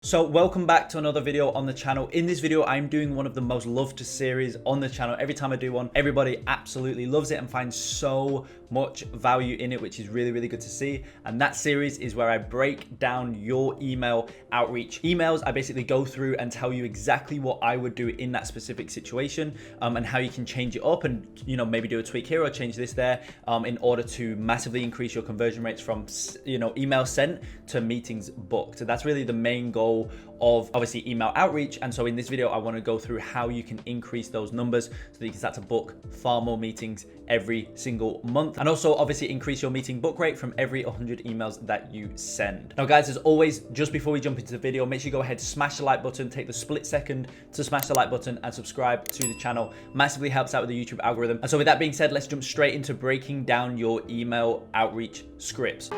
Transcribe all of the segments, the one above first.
So welcome back to another video on the channel. In this video, I'm doing one of the most loved series on the channel. Every time I do one, everybody absolutely loves it and finds so much value in it, which is really, really good to see. And that series is where I break down your email outreach. Emails, I basically go through and tell you exactly what I would do in that specific situation, and how you can change it up and, maybe do a tweak here or change this there, in order to massively increase your conversion rates from, email sent to meetings booked. So that's really the main goal of obviously email outreach. And so in this video, I want to go through how you can increase those numbers so that you can start to book far more meetings every single month. And also obviously increase your meeting book rate from every 100 emails that you send. Now guys, as always, just before we jump into the video, make sure you go ahead, smash the like button, take the split second to smash the like button and subscribe to the channel. Massively helps out with the YouTube algorithm. And so with that being said, let's jump straight into breaking down your email outreach scripts.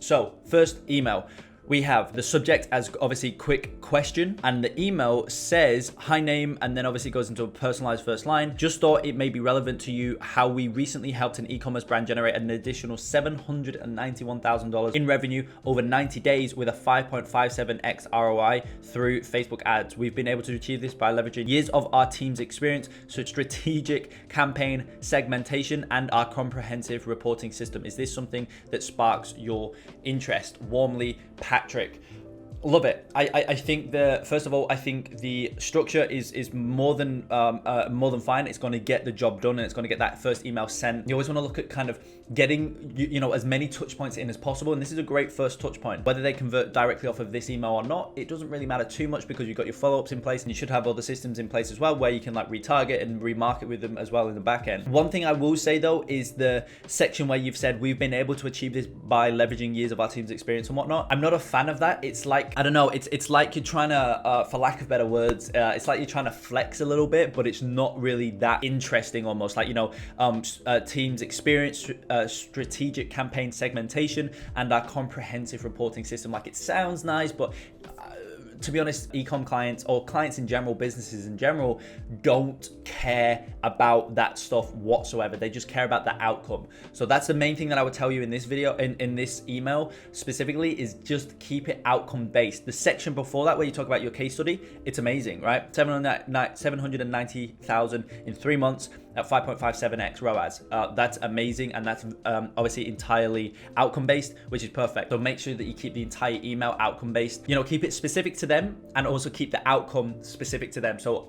So first email, we have the subject as obviously quick question, and the email says hi name, and then obviously goes into a personalized first line. Just thought it may be relevant to you how we recently helped an e-commerce brand generate an additional $791,000 in revenue over 90 days with a 5.57x ROI through Facebook ads. We've been able to achieve this by leveraging years of our team's experience, so strategic campaign segmentation and our comprehensive reporting system. Is this something that sparks your interest? Warmly, Patrick. Love it. I think first of all, I think the structure is more than fine. It's going to get the job done, and it's going to get that first email sent. You always want to look at kind of getting as many touch points in as possible, and this is a great first touch point. Whether they convert directly off of this email or not, it doesn't really matter too much because you've got your follow-ups in place, and you should have other systems in place as well where you can like retarget and remarket with them as well in the back end. One thing I will say though is the section where you've said we've been able to achieve this by leveraging years of our team's experience and whatnot. I'm not a fan of that. It's like, I don't know, it's like you're trying to, for lack of better words, it's like you're trying to flex a little bit, but it's not really that interesting almost. Like, team's experience, strategic campaign segmentation, and our comprehensive reporting system. Like, it sounds nice, but to be honest, e-com clients or clients in general, businesses in general, don't care about that stuff whatsoever. They just care about the outcome. So that's the main thing that I would tell you in this video, in this email specifically, is just keep it outcome based. The section before that where you talk about your case study, it's amazing, right? 790,000 in 3 months at 5.57x ROAS. That's amazing, and that's obviously entirely outcome based, which is perfect. So make sure that you keep the entire email outcome based. Keep it specific to them, and also keep the outcome specific to them. So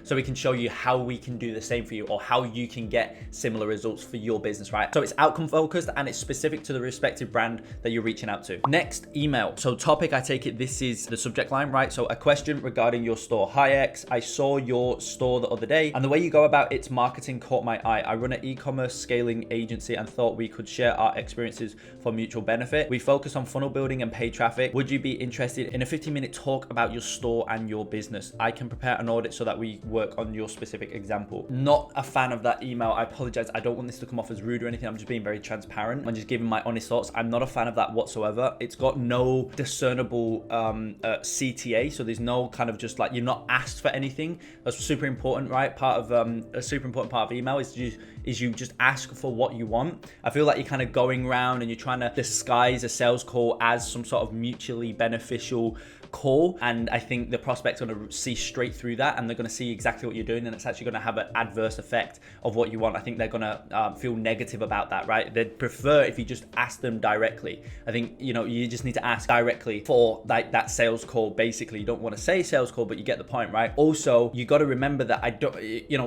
so we can show you how we can do the same for you, or how you can get similar results for your business, right? So it's outcome focused and it's specific to the respective brand that you're reaching out to. Next email. So topic, I take it this is the subject line, right? So a question regarding your store. Hi X, I saw your store the other day, and the way you go about its marketing caught my eye. I run an e-commerce scaling agency and thought we could share our experiences for mutual benefit. We focus on funnel building and paid traffic. Would you be interested in a 15-minute talk about your store and your business? I can prepare an audit so that we work on your specific example. Not a fan of that email. I apologize. I don't want this to come off as rude or anything. I'm just being very transparent and just giving my honest thoughts. I'm not a fan of that whatsoever. It's got no discernible CTA. So there's no kind of just like, you're not asked for anything. That's super important, right? Part of a super important part of email is you just ask for what you want. I feel like you're kind of going around and you're trying to disguise a sales call as some sort of mutually beneficial call, and I think the prospect's going to see straight through that, and they're going to see exactly what you're doing, and it's actually going to have an adverse effect of what you want. I think they're going to feel negative about that, right? They'd prefer if you just ask them directly. I think you just need to ask directly for like that sales call. Basically, you don't want to say sales call, but you get the point, right? Also, you got to remember that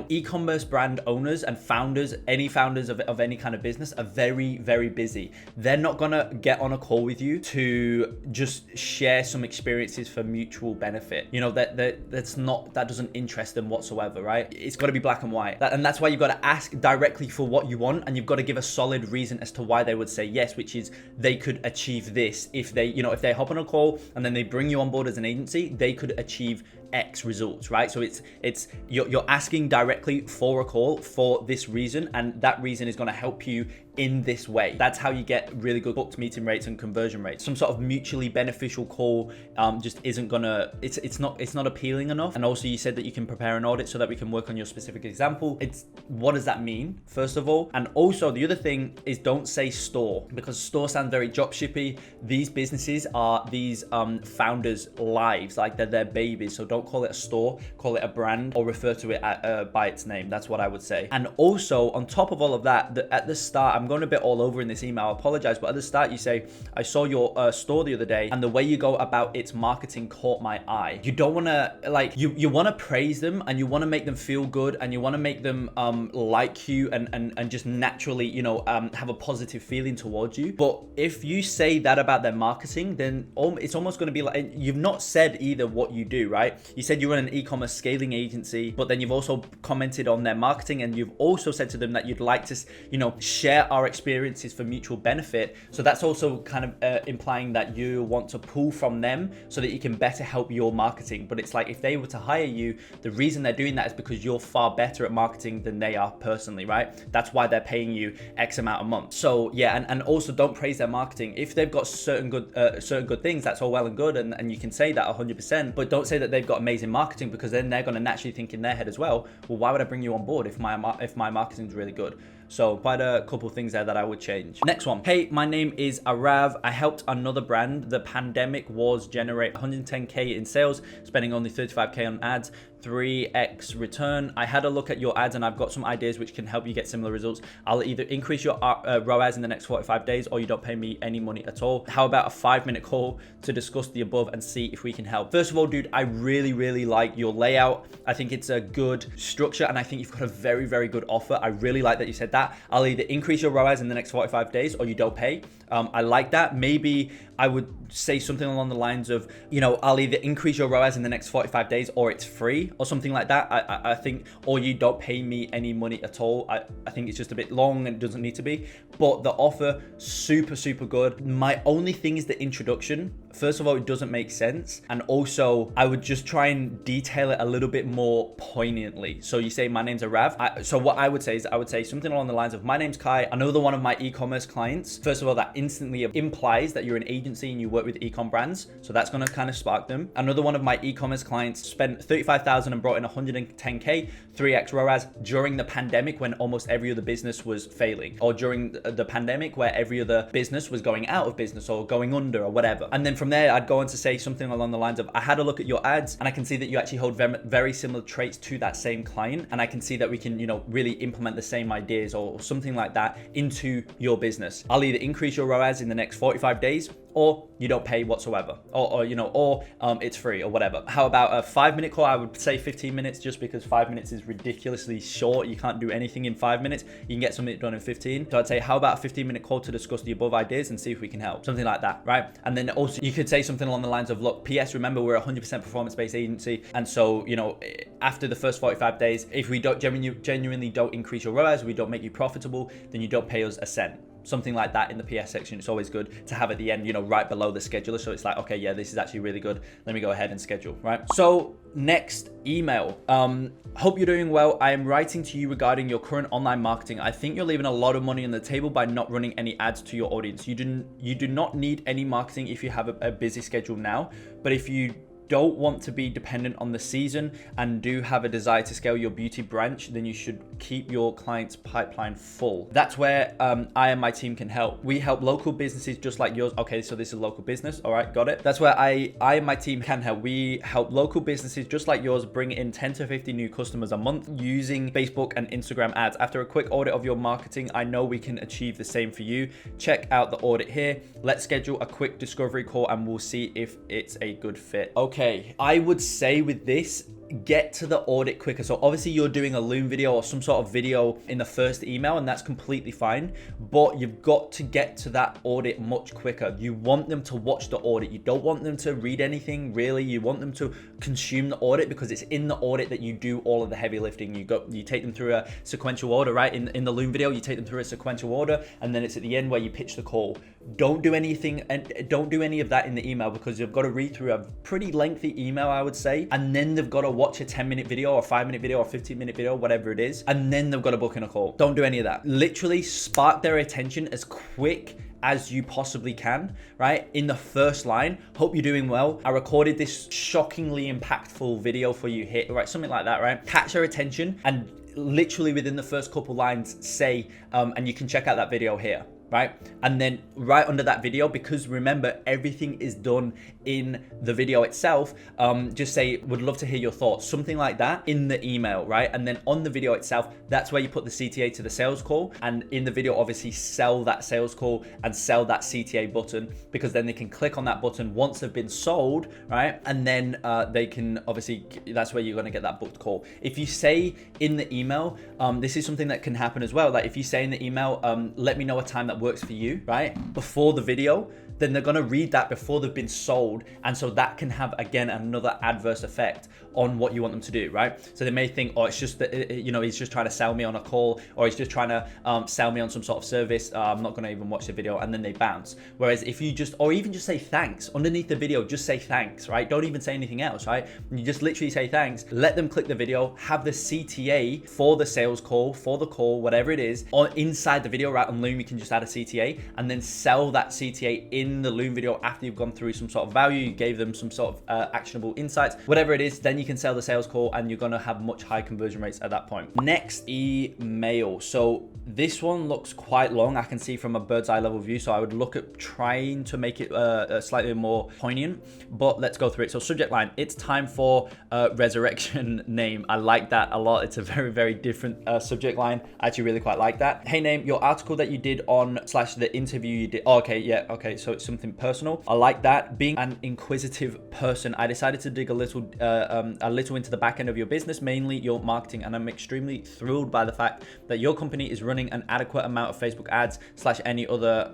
e-commerce brand owners and founders, any founders of any kind of business, are very, very busy. They're not going to get on a call with you to just share some experiences for mutual benefit. That doesn't interest them whatsoever, right? It's got to be black and white. And that's why you've got to ask directly for what you want, and you've got to give a solid reason as to why they would say yes, which is they could achieve this if they hop on a call and then they bring you on board as an agency, they could achieve X results, right? So you're asking directly for a call for this reason, and that reason is going to help you in this way. That's how you get really good booked meeting rates and conversion rates. Some sort of mutually beneficial call just isn't gonna, it's not appealing enough. And also you said that you can prepare an audit so that we can work on your specific example. What does that mean, first of all? And also the other thing is, don't say store, because store sounds very job shippy. These businesses are these founders' lives, like they're their babies. So don't call it a store, call it a brand, or refer to it by its name. That's what I would say. And also on top of all of that, at the start, I'm going a bit all over in this email, I apologize, but at the start you say, I saw your store the other day and the way you go about its marketing caught my eye. You don't want to, like, you want to praise them and you want to make them feel good and you want to make them like you and just naturally, you know, have a positive feeling towards you. But if you say that about their marketing, then it's almost going to be like, you've not said either what you do, right? You said you run an e-commerce scaling agency, but then you've also commented on their marketing and you've also said to them that you'd like to, you know, share our experiences for mutual benefit. So that's also kind of implying that you want to pull from them so that you can better help your marketing. But it's like, if they were to hire you, the reason they're doing that is because you're far better at marketing than they are personally, right? That's why they're paying you X amount a month. So yeah, and also don't praise their marketing. If they've got certain good things, that's all well and good, and you can say that 100%, but don't say that they've got amazing marketing, because then they're going to naturally think in their head as well, why would I bring you on board if my marketing is really good? So quite a couple things there that I would change. Next one. Hey, my name is Arav. I helped another brand. The pandemic was generate 110K in sales, spending only 35K on ads, 3x return. I had a look at your ads and I've got some ideas which can help you get similar results. I'll either increase your ROAS in the next 45 days or you don't pay me any money at all. How about a 5-minute call to discuss the above and see if we can help? First of all, dude, I really like your layout. I think it's a good structure and I think you've got a very good offer. I really like that you said that. I'll either increase your ROAS in the next 45 days or you don't pay. I like that. Maybe I would say something along the lines of, you know, I'll either increase your ROAS in the next 45 days or it's free or something like that. I think, or you don't pay me any money at all. I think it's just a bit long and it doesn't need to be, but the offer, super good. My only thing is the introduction. First of all, it doesn't make sense. And also I would just try and detail it a little bit more poignantly. So you say, my name's Arav. So what I would say is, I would say something along the lines of, my name's Kai, another one of my e-commerce clients. First of all, that instantly implies that you're an agency and you work with e-com brands. So that's going to kind of spark them. Another one of my e-commerce clients spent 35,000 and brought in 110K, 3x ROAS during the pandemic when almost every other business was failing, or during the pandemic where every other business was going out of business or going under or whatever. And then from there, I'd go on to say something along the lines of, I had a look at your ads and I can see that you actually hold very similar traits to that same client. And I can see that we can, you know, really implement the same ideas or something like that into your business. I'll either increase your ROAS in the next 45 days or you don't pay whatsoever, or it's free or whatever. How about a 5-minute call? I would say 15 minutes just because 5 minutes is ridiculously short. You can't do anything in 5 minutes. You can get something done in 15. So I'd say, how about a 15-minute call to discuss the above ideas and see if we can help? Something like that, right? And then also you could say something along the lines of, look, PS, remember we're a 100% performance-based agency. And so, you know, after the first 45 days, if we don't genuinely don't increase your ROAS, we don't make you profitable, then you don't pay us a cent. Something like that in the PS section. It's always good to have at the end, you know, right below the scheduler. So it's like, okay, yeah, this is actually really good. Let me go ahead and schedule, right? So next email. Hope you're doing well. I am writing to you regarding your current online marketing. I think you're leaving a lot of money on the table by not running any ads to your audience. You do not need any marketing if you have a busy schedule now, but if you don't want to be dependent on the season and do have a desire to scale your beauty branch, then you should keep your clients' pipeline full. That's where I and my team can help. We help local businesses just like yours. Okay, so this is a local business. All right, got it. That's where I and my team can help. We help local businesses just like yours bring in 10 to 50 new customers a month using Facebook and Instagram ads. After a quick audit of your marketing, I know we can achieve the same for you. Check out the audit here. Let's schedule a quick discovery call and we'll see if it's a good fit. Okay, I would say with this, get to the audit quicker. So obviously you're doing a Loom video or some sort of video in the first email, and that's completely fine, but you've got to get to that audit much quicker. You want them to watch the audit. You don't want them to read anything really. You want them to consume the audit, because it's in the audit that you do all of the heavy lifting. You take them through a sequential order, right? In the Loom video, you take them through a sequential order, and then it's at the end where you pitch the call. Don't do anything, and don't do any of that in the email, because you've got to read through a pretty lengthy email, I would say, and then they've got to watch a 10-minute video or 5-minute video or 15-minute video, whatever it is, and then they've got to book in a call. Don't do any of that. Literally spark their attention as quick as you possibly can, right? In the first line, hope you're doing well. I recorded this shockingly impactful video for you here, right? Something like that, right? Catch their attention and literally within the first couple lines say, and you can check out that video here, right? And then right under that video, because remember, everything is done in the video itself, just say, would love to hear your thoughts, something like that in the email, right? And then on the video itself, that's where you put the CTA to the sales call. And in the video, obviously sell that sales call and sell that CTA button, because then they can click on that button once they've been sold, right? And then they can obviously, that's where you're going to get that booked call. If you say in the email, this is something that can happen as well. Like if you say in the email, let me know a time that works for you, right? Before the video, then they're going to read that before they've been sold. And so that can have, again, another adverse effect on what you want them to do, right? So they may think, oh, it's just that, you know, he's just trying to sell me on a call, or he's just trying to sell me on some sort of service. I'm not going to even watch the video, and then they bounce. Whereas if you just, or even just say thanks underneath the video, just say thanks, right? Don't even say anything else, right? You just literally say thanks, let them click the video, have the CTA for the sales call, for the call, whatever it is, or inside the video, right? On Loom, you can just add a CTA and then sell that CTA in the Loom video after you've gone through some sort of value, you gave them some sort of actionable insights, whatever it is, then you can sell the sales call and you're going to have much higher conversion rates at that point. Next, email. So this one looks quite long. I can see from a bird's eye level view. So I would look at trying to make it slightly more poignant, but let's go through it. So subject line, it's time for resurrection name. I like that a lot. It's a very, very different subject line. I actually really quite like that. Hey name, your article that you did on / the interview you did. Oh, okay, yeah, okay. So it's something personal. I like that. Being an inquisitive person, I decided to dig a little into the back end of your business, mainly your marketing, and I'm extremely thrilled by the fact that your company is running an adequate amount of Facebook ads / any other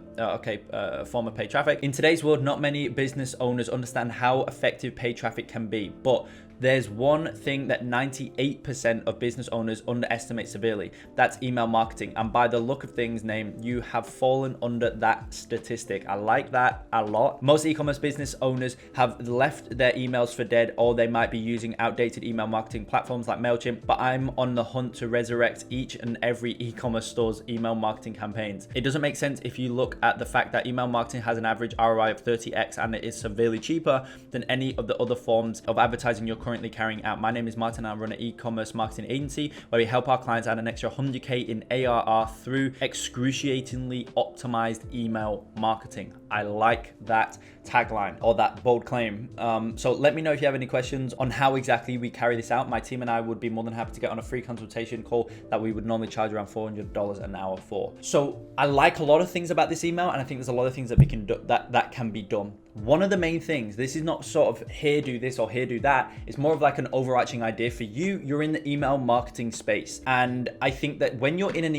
form of paid traffic. In today's world, not many business owners understand how effective paid traffic can be, but there's one thing that 98% of business owners underestimate severely. That's email marketing. And by the look of things, name, you have fallen under that statistic. I like that a lot. Most e-commerce business owners have left their emails for dead, or they might be using outdated email marketing platforms like MailChimp, but I'm on the hunt to resurrect each and every e-commerce store's email marketing campaigns. It doesn't make sense if you look at the fact that email marketing has an average ROI of 30x and it is severely cheaper than any of the other forms of advertising you're currently carrying out. My name is Martin. I run an e-commerce marketing agency where we help our clients add an extra 100K in ARR through excruciatingly optimized email marketing. I like that tagline or that bold claim. So let me know if you have any questions on how exactly we carry this out. My team and I would be more than happy to get on a free consultation call that we would normally charge around $400 an hour for. So I like a lot of things about this email, and I think there's a lot of things that we can do that can be done. One of the main things, this is not sort of here do this or here do that. It's more of like an overarching idea for you. You're in the email marketing space. And I think that when you're in an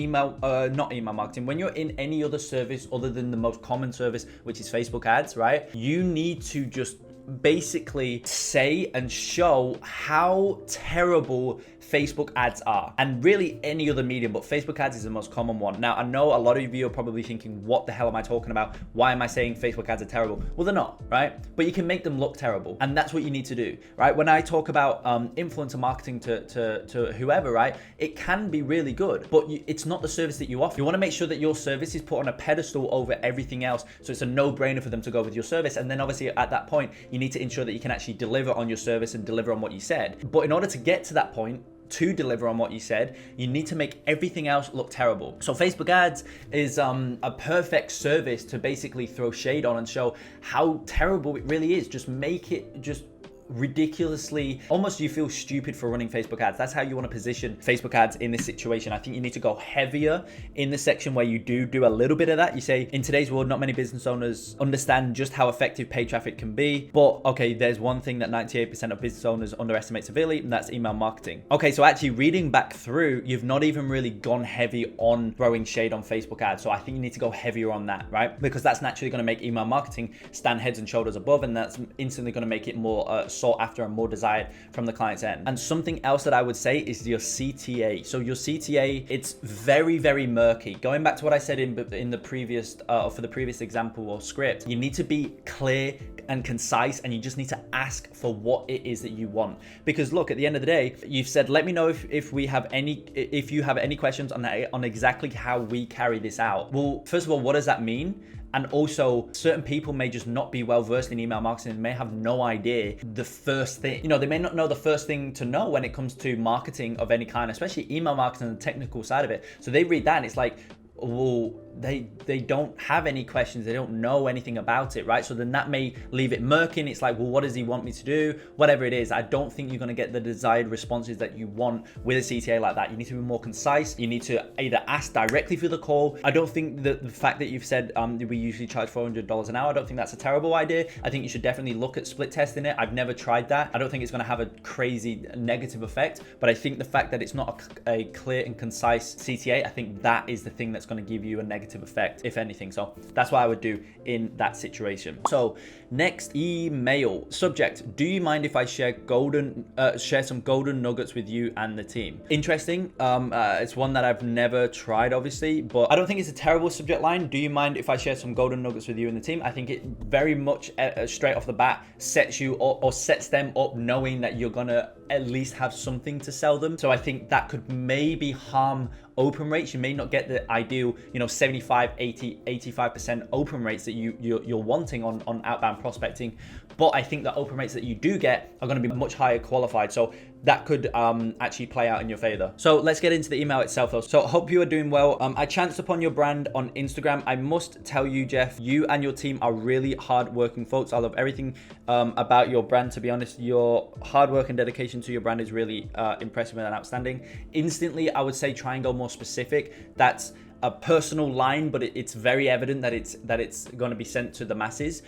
not email marketing, when you're in any other service other than the most common service, which is Facebook ads, right? You need to just basically say and show how terrible Facebook ads are, and really any other medium, but Facebook ads is the most common one. Now, I know a lot of you are probably thinking, what the hell am I talking about? Why am I saying Facebook ads are terrible? Well, they're not, right? But you can make them look terrible, and that's what you need to do, right? When I talk about influencer marketing to whoever, right, it can be really good, but it's not the service that you offer. You want to make sure that your service is put on a pedestal over everything else, so it's a no-brainer for them to go with your service. And then obviously at that point, you need to ensure that you can actually deliver on your service and deliver on what you said. But in order to get to that point, to deliver on what you said, you need to make everything else look terrible. So Facebook ads is a perfect service to basically throw shade on and show how terrible it really is. Just make it just ridiculously, almost you feel stupid for running Facebook ads. That's how you want to position Facebook ads in this situation. I think you need to go heavier in the section where you do a little bit of that. You say, in today's world, not many business owners understand just how effective paid traffic can be. But okay, there's one thing that 98% of business owners underestimate severely, and that's email marketing. Okay, so actually reading back through, you've not even really gone heavy on throwing shade on Facebook ads. So I think you need to go heavier on that, right? Because that's naturally going to make email marketing stand heads and shoulders above, and that's instantly going to make it more sought after and more desired from the client's end. And something else that I would say is your CTA. So your CTA, it's very, very murky. Going back to what I said in the previous, for the previous example or script, you need to be clear and concise, and you just need to ask for what it is that you want. Because look, at the end of the day, you've said, let me know if you have any questions on exactly how we carry this out. Well, first of all, what does that mean? And also, certain people may just not be well versed in email marketing and may have no idea the first thing. They may not know the first thing to know when it comes to marketing of any kind, especially email marketing and the technical side of it. So they read that and it's like, well, they don't have any questions, they don't know anything about it, right? So then that may leave it murky, and it's like, well, what does he want me to do? Whatever it is, I don't think you're going to get the desired responses that you want with a CTA like that. You need to be more concise. You need to either ask directly through the call. I don't think that the fact that you've said we usually charge $400 an hour, I don't think that's a terrible idea. I think you should definitely look at split testing it. I've never tried that. I don't think it's going to have a crazy negative effect, but I think the fact that it's not a clear and concise CTA, I think that is the thing that's going to give you a negative effect, if anything. So that's what I would do in that situation. So next, email subject: do you mind if I share some golden nuggets with you and the team? Interesting. It's one that I've never tried, obviously, but I don't think it's a terrible subject line. Do you mind if I share some golden nuggets with you and the team? I think it very much straight off the bat sets you or sets them up knowing that you're gonna at least have something to sell them. So I think that could maybe harm open rates. You may not get the ideal 75, 80, 85% open rates that you're wanting on outbound prospecting, but I think the open rates that you do get are going to be much higher qualified. So that could actually play out in your favor. So let's get into the email itself though. So hope you are doing well. I chanced upon your brand on Instagram. I must tell you, Jeff, you and your team are really hardworking folks. I love everything about your brand. To be honest, your hard work and dedication to your brand is really impressive and outstanding. Instantly, I would say try and go more specific. That's a personal line, but it's very evident that it's going to be sent to the masses.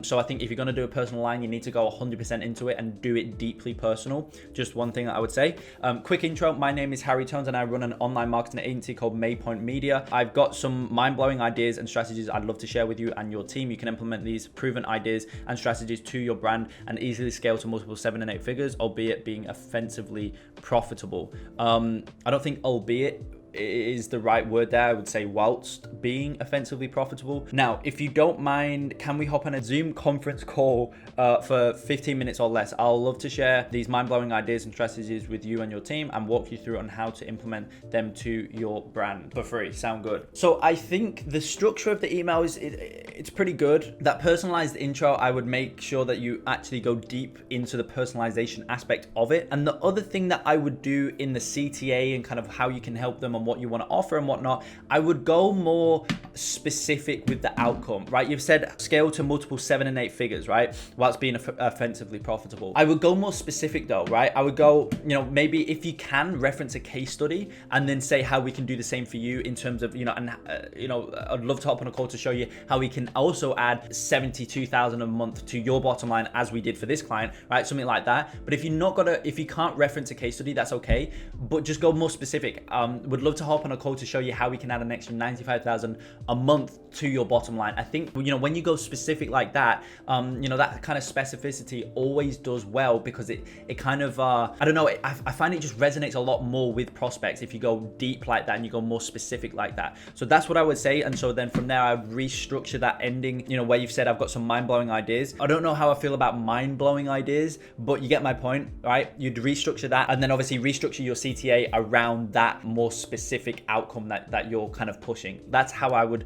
So I think if you're going to do a personal line, you need to go 100% into it and do it deeply personal. Just one thing that I would say. Quick intro: my name is Harry Tones and I run an online marketing agency called Maypoint Media. I've got some mind-blowing ideas and strategies I'd love to share with you and your team. You can implement these proven ideas and strategies to your brand and easily scale to multiple 7 and 8 figures, albeit being offensively profitable. I don't think albeit is the right word there. I would say whilst being offensively profitable. Now, if you don't mind, can we hop on a Zoom conference call for 15 minutes or less? I'll love to share these mind-blowing ideas and strategies with you and your team and walk you through on how to implement them to your brand for free. Sound good? So I think the structure of the email it's pretty good. That personalized intro, I would make sure that you actually go deep into the personalization aspect of it. And the other thing that I would do in the CTA and kind of how you can help them and what you want to offer and whatnot, I would go more specific with the outcome, right? You've said scale to multiple 7 and 8 figures, right? Whilst being offensively profitable. I would go more specific though, right? I would go, maybe if you can reference a case study and then say how we can do the same for you in terms of, I'd love to hop on a call to show you how we can also add 72,000 a month to your bottom line as we did for this client, right? Something like that. But if you can't reference a case study, that's okay. But just go more specific. Would love to hop on a call to show you how we can add an extra 95,000 a month to your bottom line. I think, when you go specific like that, that kind of specificity always does well because it kind of, I don't know, I find it just resonates a lot more with prospects if you go deep like that and you go more specific like that. So that's what I would say. And so then from there, I would restructure that ending, where you've said, I've got some mind-blowing ideas. I don't know how I feel about mind-blowing ideas, but you get my point, right? You'd restructure that and then obviously restructure your CTA around that more specific outcome that you're kind of pushing. That's how I would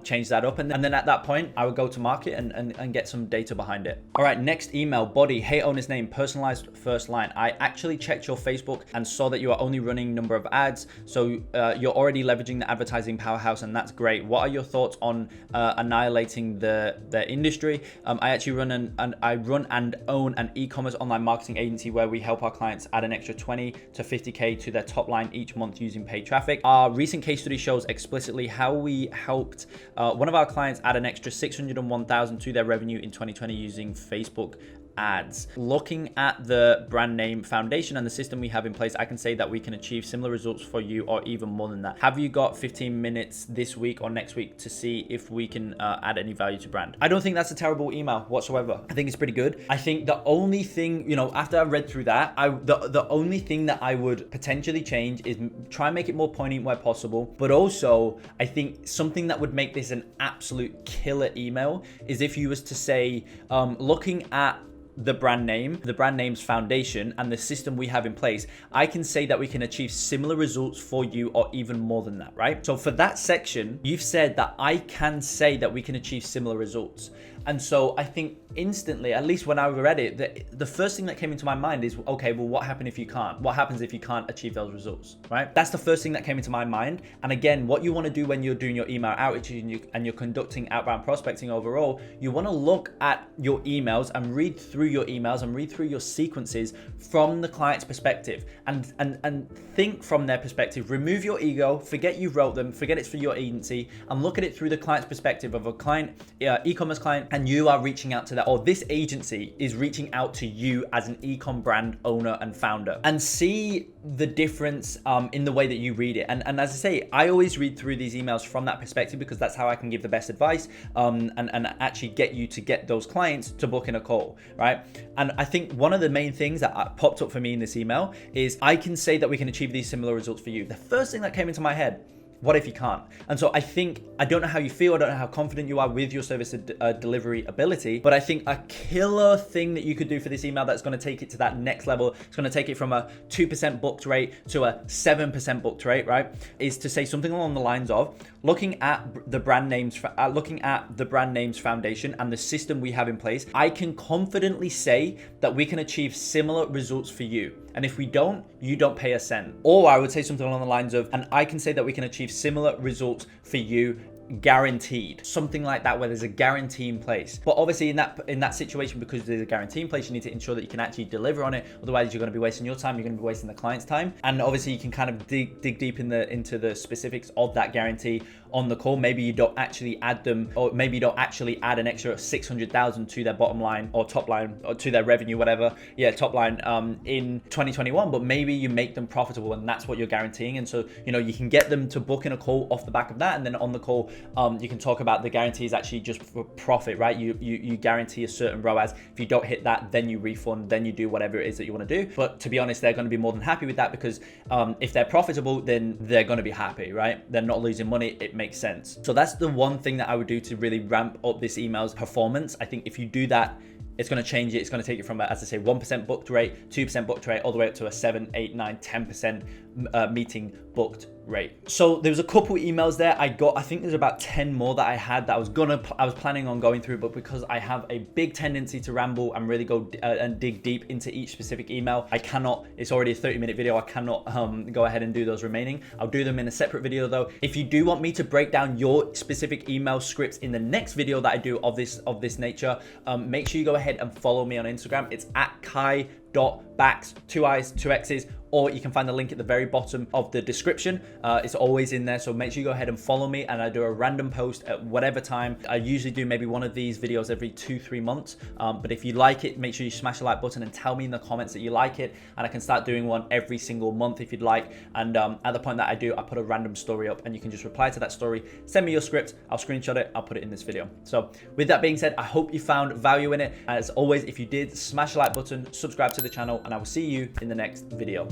change that up. And then at that point, I would go to market and get some data behind it. All right, next email, body, hey, owner's name, personalized first line. I actually checked your Facebook and saw that you are only running number of ads. So you're already leveraging the advertising powerhouse and that's great. What are your thoughts on annihilating the industry? I actually run and own an e-commerce online marketing agency where we help our clients add an extra 20 to 50K to their top line each month using paid traffic. Our recent case study shows explicitly how we helped one of our clients add an extra 601,000 to their revenue in 2020 using Facebook ads. Looking at the brand name foundation and the system we have in place, I can say that we can achieve similar results for you or even more than that. Have you got 15 minutes this week or next week to see if we can add any value to brand? I don't think that's a terrible email whatsoever. I think it's pretty good. I think the only thing, after I read through that, the only thing that I would potentially change is try and make it more poignant where possible. But also, I think something that would make this an absolute killer email is if you was to say, looking at the brand name's foundation and the system we have in place, I can say that we can achieve similar results for you or even more than that, right? So for that section, you've said that I can say that we can achieve similar results. And so I think instantly, at least when I read it, the first thing that came into my mind is, okay, well, what happens if you can't? What happens if you can't achieve those results, right? That's the first thing that came into my mind. And again, what you want to do when you're doing your email outreach and you're conducting outbound prospecting overall, you want to look at your emails and read through your emails and read through your sequences from the client's perspective and think from their perspective. Remove your ego, forget you wrote them, forget it's for your agency, and look at it through the client's perspective of a client, e-commerce client, and you are reaching out to that, or this agency is reaching out to you as an e-com brand owner and founder, and see the difference in the way that you read it. And as I say, I always read through these emails from that perspective because that's how I can give the best advice and actually get you to get those clients to book in a call, right? And I think one of the main things that popped up for me in this email is I can say that we can achieve these similar results for you. The first thing that came into my head, what if you can't? And so I don't know how you feel, I don't know how confident you are with your service delivery ability, but I think a killer thing that you could do for this email that's going to take it to that next level, it's going to take it from a 2% booked rate to a 7% booked rate, right? Is to say something along the lines of, looking at the brand names foundation and the system we have in place, I can confidently say that we can achieve similar results for you. And if we don't, you don't pay a cent. Or I would say something along the lines of, and I can say that we can achieve similar results for you, guaranteed. Something like that, where there's a guarantee in place. But obviously in that situation, because there's a guarantee in place, you need to ensure that you can actually deliver on it. Otherwise, you're going to be wasting your time, you're going to be wasting the client's time. And obviously you can kind of dig deep into the specifics of that guarantee on the call. Maybe you don't actually add them, or maybe you don't actually add an extra 600,000 to their bottom line or top line, or to their revenue, whatever. Yeah, top line in 2021, but maybe you make them profitable, and that's what you're guaranteeing. And so, you can get them to book in a call off the back of that. And then on the call, you can talk about the guarantee is actually just for profit, right? You guarantee a certain ROAS. If you don't hit that, then you refund, then you do whatever it is that you want to do. But to be honest, they're going to be more than happy with that, because if they're profitable, then they're going to be happy, right? They're not losing money. It makes sense. So that's the one thing that I would do to really ramp up this email's performance. I think if you do that, it's going to change it. It's going to take it from, as I say, 1% booked rate, 2% booked rate, all the way up to a 7, 8, 9, 10% meeting booked rate. So there was a couple emails there. I think there's about 10 more that I had that I was planning on going through, but because I have a big tendency to ramble and really go and dig deep into each specific email, I cannot. It's already a 30-minute video. I cannot go ahead and do those remaining. I'll do them in a separate video though. If you do want me to break down your specific email scripts in the next video that I do of this nature, make sure you go ahead and follow me on Instagram. It's at kai.backs, 2 I's, 2 X's, or you can find the link at the very bottom of the description. It's always in there, so make sure you go ahead and follow me, and I do a random post at whatever time. I usually do maybe one of these videos every 2-3 months, but if you like it, make sure you smash the like button and tell me in the comments that you like it, and I can start doing one every single month if you'd like. And at the point that I do, I put a random story up, and you can just reply to that story, send me your script, I'll screenshot it, I'll put it in this video. So with that being said, I hope you found value in it. As always, if you did, smash the like button, subscribe to the channel, and I will see you in the next video.